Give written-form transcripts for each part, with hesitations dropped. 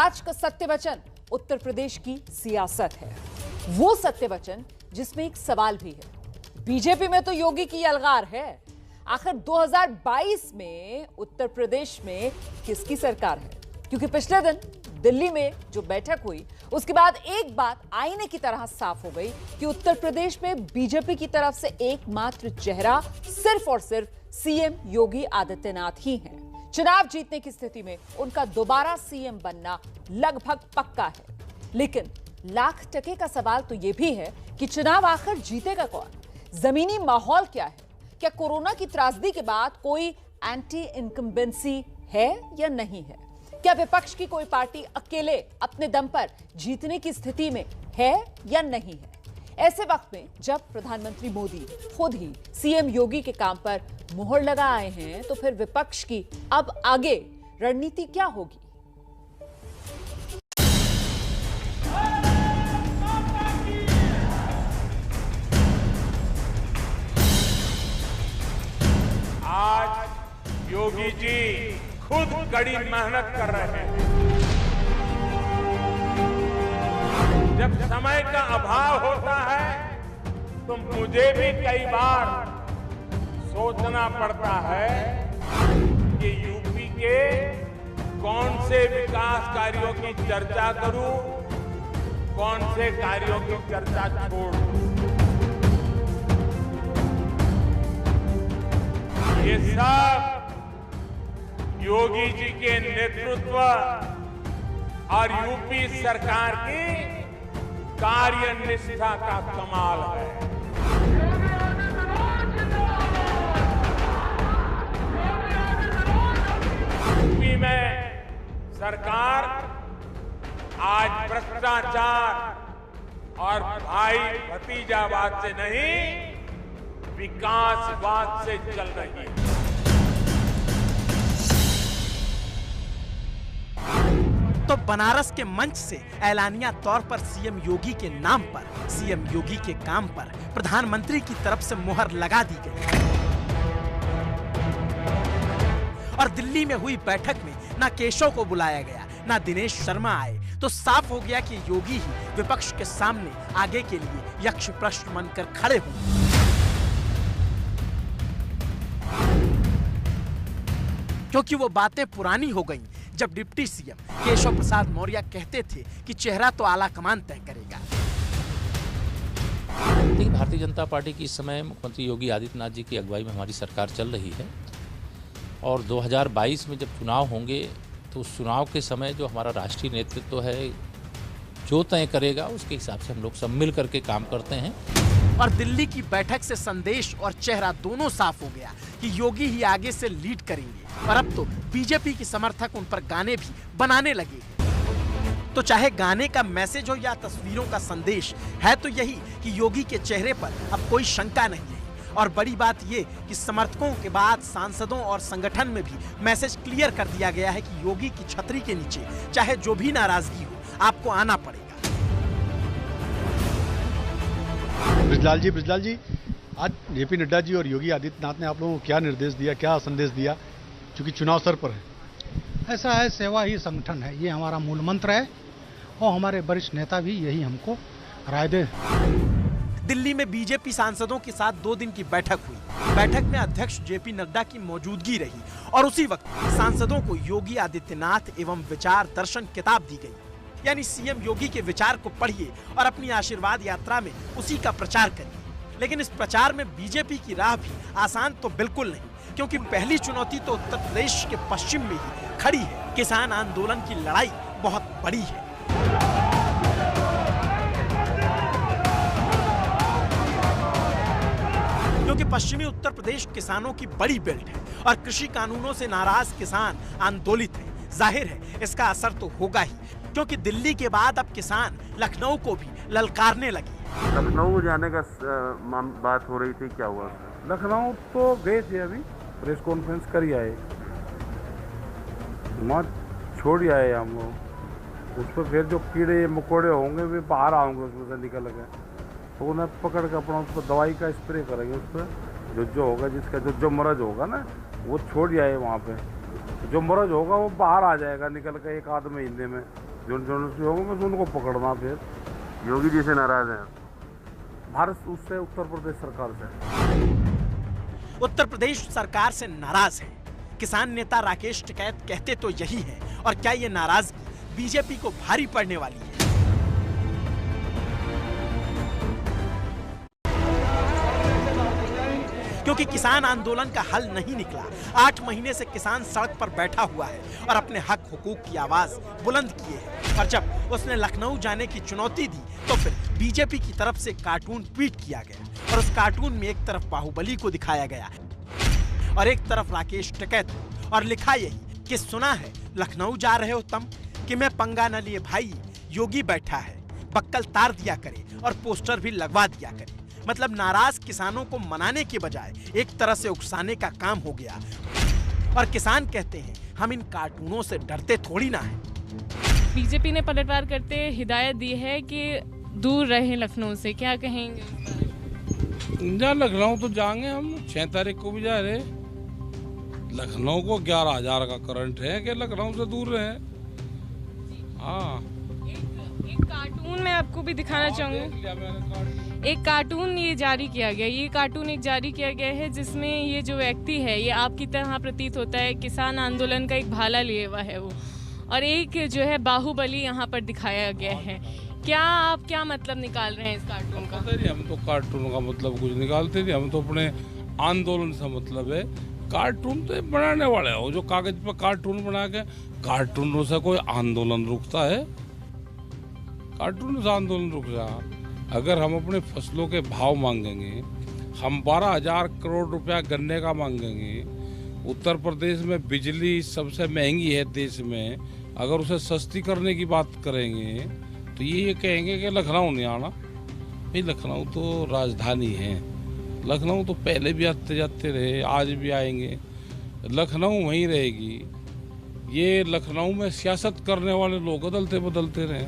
आज का सत्य वचन उत्तर प्रदेश की सियासत है। वो सत्य वचन जिसमें एक सवाल भी है। बीजेपी में तो योगी की अलगार है। आखिर 2022 में उत्तर प्रदेश में किसकी सरकार है? क्योंकि पिछले दिन दिल्ली में जो बैठक हुई उसके बाद एक बात आईने की तरह साफ हो गई कि उत्तर प्रदेश में बीजेपी की तरफ से एकमात्र चेहरा सिर्फ और सिर्फ सीएम योगी आदित्यनाथ ही हैं। चुनाव जीतने की स्थिति में उनका दोबारा सीएम बनना लगभग पक्का है। लेकिन लाख टके का सवाल तो यह भी है कि चुनाव आखिर जीतेगा कौन? जमीनी माहौल क्या है? क्या कोरोना की त्रासदी के बाद कोई एंटी इनकम्बेंसी है या नहीं है? क्या विपक्ष की कोई पार्टी अकेले अपने दम पर जीतने की स्थिति में है या नहीं है? ऐसे वक्त में जब प्रधानमंत्री मोदी खुद ही सीएम योगी के काम पर मुहर लगा आए हैं, तो फिर विपक्ष की अब आगे रणनीति क्या होगी? आज योगी जी खुद कड़ी मेहनत कर रहे हैं। जब समय का अभाव होता है तो मुझे भी कई बार सोचना पड़ता है कि यूपी के कौन से विकास कार्यों की चर्चा करूं, कौन से कार्यों की चर्चा छोड़ दूं। ये सब योगी जी के नेतृत्व और यूपी सरकार की कार्यनिष्ठा का कमाल है। यूपी में सरकार आज भ्रष्टाचार और भाई भतीजावाद से नहीं, विकासवाद से चल रही है। तो बनारस के मंच से ऐलानिया तौर पर सीएम योगी के नाम पर, सीएम योगी के काम पर प्रधानमंत्री की तरफ से मुहर लगा दी गई। और दिल्ली में हुई बैठक में ना केशव को बुलाया गया, ना दिनेश शर्मा आए, तो साफ हो गया कि योगी ही विपक्ष के सामने आगे के लिए यक्ष प्रश्न बनकर खड़े हुए। क्योंकि वो बातें पुरानी हो गईं जब डिप्टी सीएम केशव प्रसाद मौर्य कहते थे कि चेहरा तो आला कमान तय करेगा। भारतीय जनता पार्टी की इस समय मुख्यमंत्री योगी आदित्यनाथ जी की अगुवाई में हमारी सरकार चल रही है और 2022 में जब चुनाव होंगे तो उस चुनाव के समय जो हमारा राष्ट्रीय नेतृत्व है जो तय करेगा उसके हिसाब से हम लोग सब मिल करके काम करते हैं। और दिल्ली की बैठक से संदेश और चेहरा दोनों साफ हो गया कि योगी ही आगे से लीड करेंगे। और अब तो बीजेपी के समर्थक उन पर गाने भी बनाने लगे। तो चाहे गाने का मैसेज हो या तस्वीरों का संदेश, है तो यही कि योगी के चेहरे पर अब कोई शंका नहीं है। और बड़ी बात ये कि समर्थकों के बाद सांसदों और संगठन में भी मैसेज क्लियर कर दिया गया है कि योगी की छतरी के नीचे चाहे जो भी नाराजगी हो, आपको आना पड़ेगा। ब्रिजलाल जी, आज जेपी नड्डा जी और योगी आदित्यनाथ ने आप लोगों को क्या निर्देश दिया, क्या संदेश दिया, क्योंकि चुनाव सर पर है? ऐसा है, सेवा ही संगठन है, ये हमारा मूल मंत्र है और हमारे वरिष्ठ नेता भी यही हमको राय दे। दिल्ली में बीजेपी सांसदों के साथ 2 दिन की बैठक हुई। बैठक में अध्यक्ष जेपी नड्डा की मौजूदगी रही और उसी वक्त सांसदों को योगी आदित्यनाथ एवं विचार दर्शन किताब दी गई। यानी सीएम योगी के विचार को पढ़िए और अपनी आशीर्वाद यात्रा में उसी का प्रचार करिए। लेकिन इस प्रचार में बीजेपी की राह भी आसान तो बिल्कुल नहीं, क्योंकि पहली चुनौती तो उत्तर प्रदेश के पश्चिम में ही खड़ी है। किसान आंदोलन की लड़ाई बहुत बड़ी है। क्योंकि पश्चिमी उत्तर प्रदेश किसानों की बड़ी बेल्ट है और कृषि कानूनों से नाराज किसान आंदोलित है। जाहिर है इसका असर तो होगा ही, क्योंकि दिल्ली के बाद अब किसान लखनऊ को भी ललकारने लगे। लखनऊ जाने का बात हो रही थी, क्या हुआ? लखनऊ तो गए थे, अभी प्रेस कॉन्फ्रेंस कर ही आए, वहाँ छोड़ ही आए हम लोग। उस पर फिर जो कीड़े मकोड़े होंगे वे बाहर आएंगे उसमें से निकल गए, तो उन्हें पकड़ कर अपना उस पर दवाई का स्प्रे करेंगे। उस पर जो होगा, जिसका जो मरज होगा ना, वो छोड़ ही आए वहाँ पे। जो मरज होगा वो बाहर आ जाएगा निकल कर 1 आध महीने में। जो जर्नलिस्ट होंगे बस उनको पकड़ना। फिर योगी जी से नाराज हैं? भारत उससे उत्तर प्रदेश सरकार से। उत्तर प्रदेश सरकार से नाराज है। किसान नेता राकेश टिकैत कहते तो यही है, और क्या ये नाराजगी बीजेपी को भारी पड़ने वाली है? क्योंकि किसान आंदोलन का हल नहीं निकला। 8 महीने से किसान सड़क पर बैठा हुआ है और अपने हक हुकूक की आवाज बुलंद किए है। और जब उसने लखनऊ जाने की चुनौती दी तो फिर बीजेपी की तरफ से कार्टून ट्वीट किया गया, और उस कार्टून में एक तरफ बाहुबली को दिखाया गया और एक तरफ राकेश टिकैत, और लिखा यही कि सुना है लखनऊ जा रहे हो तुम, कि मैं पंगा न लिए भाई, योगी बैठा है, बक्कल तार दिया करे और पोस्टर भी लगवा दिया करे। मतलब नाराज किसानों को मनाने के बजाय एक तरह से उकसाने का काम हो गया। और किसान कहते हैं हम इन कार्टूनों से डरते थोड़ी ना है। बीजेपी ने पलटवार करते हिदायत दी है कि दूर रहें लखनऊ से, क्या कहेंगे? जहाँ लखनऊ तो जाएंगे हम, 6 तारीख को भी जा रहे। लखनऊ को 11,000 का करंट है कि लखनऊ से दूर रहे। हाँ, एक कार्टून मैं आपको भी दिखाना चाहूँगी। एक कार्टून ये जारी किया गया, ये कार्टून एक जारी किया गया है जिसमें ये जो व्यक्ति है ये आपकी तरह प्रतीत होता है, किसान आंदोलन का एक भाला लिए हुआ है वो, और एक जो है बाहुबली यहाँ पर दिखाया गया है। आप क्या मतलब निकाल रहे हैं इस कार्टून का? हम तो कार्टून का मतलब कुछ निकालते नहीं, हम तो अपने आंदोलन से मतलब है। कार्टून तो बनाने वाले हो जो कागज पर कार्टून बना के, कार्टूनों से कोई आंदोलन रुकता है? कार्टून से आंदोलन रुक जा। अगर हम अपने फसलों के भाव मांगेंगे, हम 12,000 करोड़ रुपया गन्ने का मांगेंगे, उत्तर प्रदेश में बिजली सबसे महंगी है देश में, अगर उसे सस्ती करने की बात करेंगे तो ये कहेंगे कि लखनऊ नहीं आना। भाई लखनऊ तो राजधानी है, लखनऊ तो पहले भी आते जाते रहे, आज भी आएंगे, लखनऊ वहीं रहेगी। ये लखनऊ में सियासत करने वाले लोग बदलते बदलते रहे।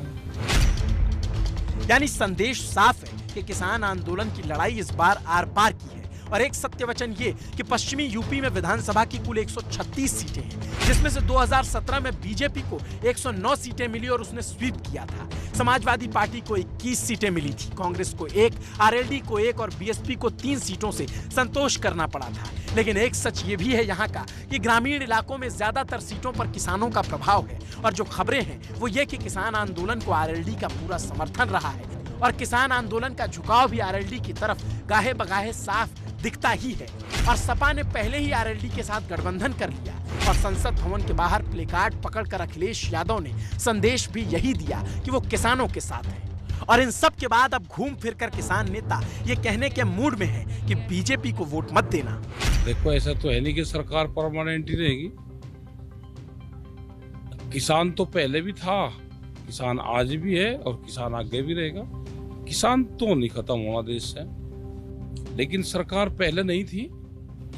यानी संदेश साफ है कि किसान आंदोलन की लड़ाई इस बार आर पार की है। और एक सत्य वचन ये कि पश्चिमी यूपी में विधानसभा की कुल 136 सीटें हैं, जिसमें से 2017 में बीजेपी को 109 सीटें मिली और उसने स्वीप किया था। समाजवादी पार्टी को 21 सीटें मिली थी, कांग्रेस को 1, आरएलडी को 1 और बीएसपी को 3 सीटों से संतोष करना पड़ा था। लेकिन एक सच ये भी है यहाँ का कि ग्रामीण इलाकों में ज्यादातर सीटों पर किसानों का प्रभाव है, और जो खबरें हैं वो ये कि किसान आंदोलन को आरएलडी का पूरा समर्थन रहा है, और किसान आंदोलन का झुकाव भी आरएलडी की तरफ गाहे बगाहे साफ दिखता ही है। और सपा ने पहले ही आरएलडी के साथ गठबंधन कर लिया, और संसद भवन के बाहर प्लेकार्ड पकड़कर अखिलेश यादव ने संदेश भी यही दिया कि वो किसानों के साथ है। और इन सब के बाद अब घूम फिर कर किसान नेता ये कहने के मूड में है कि बीजेपी को वोट मत देना। देखो, ऐसा तो है नहीं कि सरकार परमानेंट ही रहेगी। किसान तो पहले भी था, किसान आज भी है और किसान आगे भी रहेगा। किसान तो नहीं खत्म होना देश से, लेकिन सरकार पहले नहीं थी,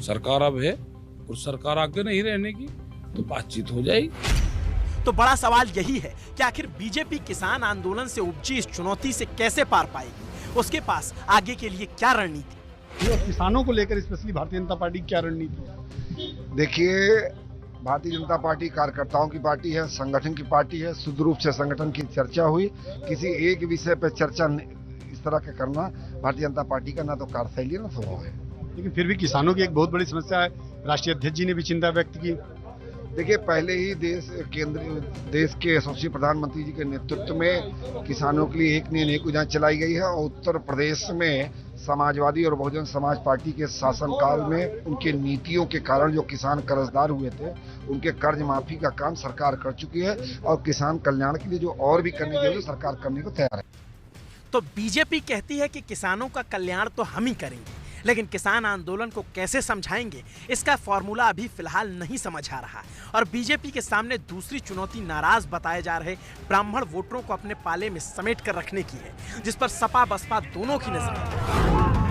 सरकार अब है, और सरकार आगे नहीं रहने की तो बातचीत हो जाएगी। तो बड़ा सवाल यही है कि आखिर बीजेपी किसान आंदोलन से उपजी इस चुनौती से कैसे पार पाएगी? उसके पास आगे के लिए क्या रणनीति? और किसानों को लेकर स्पेशली भारतीय जनता पार्टी क्या रणनीति है? देखिए, भारतीय जनता पार्टी कार्यकर्ताओं की पार्टी है, संगठन की पार्टी है। शुद्ध रूप से संगठन की चर्चा हुई, किसी एक विषय पर चर्चा इस तरह का करना भारतीय जनता पार्टी का ना तो कार्यशैली ना स्वभाव है। लेकिन फिर भी किसानों की एक बहुत बड़ी समस्या है, राष्ट्रीय अध्यक्ष जी ने भी चिंता व्यक्त की। देखिए, पहले ही देश के यशस्वी प्रधानमंत्री जी के नेतृत्व में किसानों के लिए एक नई योजना चलाई गई है, और उत्तर प्रदेश में समाजवादी और बहुजन समाज पार्टी के शासनकाल में उनके नीतियों के कारण जो किसान कर्जदार हुए थे, उनके कर्ज माफी का काम सरकार कर चुकी है, और किसान कल्याण के लिए जो और भी करने के लिए सरकार करने को तैयार है। तो बीजेपी कहती है कि किसानों का कल्याण तो हम ही करेंगे, लेकिन किसान आंदोलन को कैसे समझाएंगे, इसका फॉर्मूला अभी फिलहाल नहीं समझ आ रहा। और बीजेपी के सामने दूसरी चुनौती नाराज बताए जा रहे ब्राह्मण वोटरों को अपने पाले में समेट कर रखने की है, जिस पर सपा बसपा दोनों की नजर है।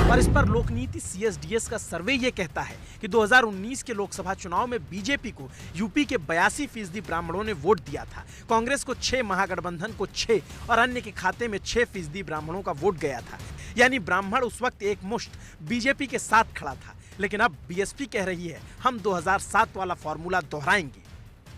और इस पर लोकनीति CSDS का सर्वे ये कहता है कि 2019 के लोकसभा चुनाव में बीजेपी को यूपी के 82% ब्राह्मणों ने वोट दिया था, कांग्रेस को 6, महागठबंधन को 6 और अन्य के खाते में 6% ब्राह्मणों का वोट गया था। यानी ब्राह्मण उस वक्त एक मुश्त बीजेपी के साथ खड़ा था। लेकिन अब बीएसपी कह रही है हम 2007 वाला फॉर्मूला दोहराएंगे।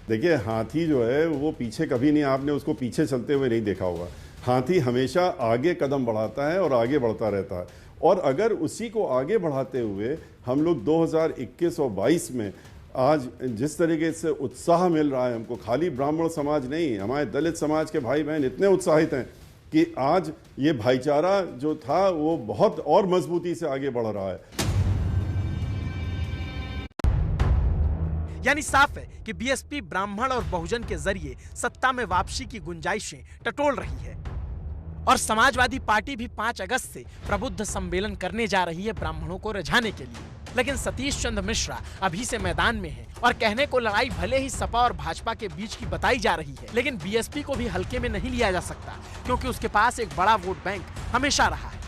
देखिए, हाथी जो है वो पीछे कभी नहीं, आपने उसको पीछे चलते हुए नहीं देखा होगा। हाथी हमेशा आगे कदम बढ़ाता है और आगे बढ़ता रहता है। और अगर उसी को आगे बढ़ाते हुए हम लोग 2021 और 22 में आज जिस तरीके से उत्साह मिल रहा है हमको, खाली ब्राह्मण समाज नहीं, हमारे दलित समाज के भाई बहन इतने उत्साहित हैं कि आज ये भाईचारा जो था वो बहुत और मजबूती से आगे बढ़ रहा है। यानी साफ है कि बीएसपी ब्राह्मण और बहुजन के जरिए सत्ता में वापसी की गुंजाइशें टटोल रही है और समाजवादी पार्टी भी 5 अगस्त से प्रबुद्ध सम्मेलन करने जा रही है ब्राह्मणों को रिझाने के लिए। लेकिन सतीश चंद्र मिश्रा अभी से मैदान में है और कहने को लड़ाई भले ही सपा और भाजपा के बीच की बताई जा रही है, लेकिन बीएसपी को भी हल्के में नहीं लिया जा सकता क्योंकि उसके पास एक बड़ा वोट बैंक हमेशा रहा है।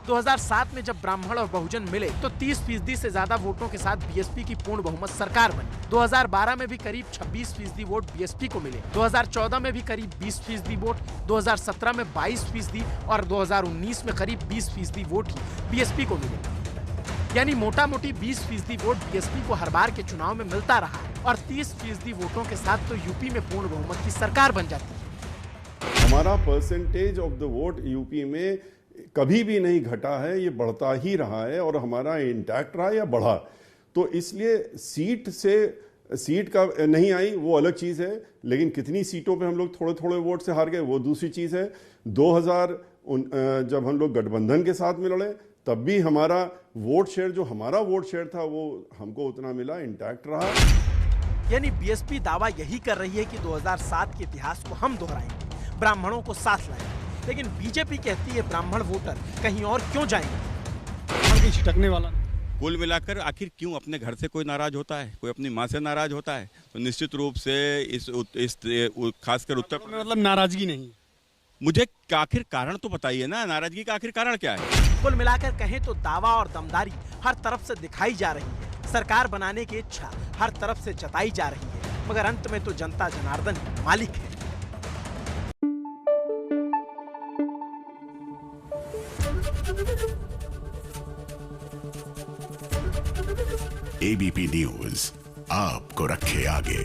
2007 में जब ब्राह्मण और बहुजन मिले तो 30% से ज्यादा वोटों के साथ बीएसपी की पूर्ण बहुमत सरकार बनी। 2012 में भी करीब 26% वोट बीएसपी को मिले, 2014 में भी करीब 20% वोट, 2017 में 22% और 2019 में करीब 20% वोट ही बीएसपी को मिले। यानी मोटा मोटी 20% वोट बीएसपी को हर बार के चुनाव में मिलता रहा है और 30% वोटों के साथ तो यूपी में पूर्ण बहुमत की सरकार बन जाती है। हमारा percentage of the vote UP में कभी भी नहीं घटा है, ये बढ़ता ही रहा है और हमारा इंटैक्ट रहा या बढ़ा। तो इसलिए सीट का नहीं आई वो अलग चीज़ है, लेकिन कितनी सीटों पे हम लोग थोड़े थोड़े वोट से हार गए वो दूसरी चीज़ है। 2000 जब हम लोग गठबंधन के साथ में लड़े तब भी हमारा वोट शेयर, जो हमारा वोट शेयर था वो हमको उतना मिला, इंटैक्ट रहा। यानी बीएसपी दावा यही कर रही है कि 2007 के इतिहास को हम दोहराएंगे, ब्राह्मणों को साथ लाएंगे, लेकिन बीजेपी कहती है ब्राह्मण वोटर कहीं और क्यों जाएंगे, छिटकने वाला। कुल मिलाकर आखिर क्यों अपने घर से कोई नाराज होता है, कोई अपनी माँ से नाराज होता है, तो निश्चित रूप से इस खासकर उत्तर में मतलब नाराजगी नहीं। मुझे आखिर कारण तो बताइए ना, नाराजगी का आखिर कारण क्या है? कुल मिलाकर कहें तो दावा और दमदारी हर तरफ से दिखाई जा रही है, सरकार बनाने की इच्छा हर तरफ से जताई जा रही है, मगर अंत में तो जनता जनार्दन मालिक है। एबीपी न्यूज आपको रखे आगे।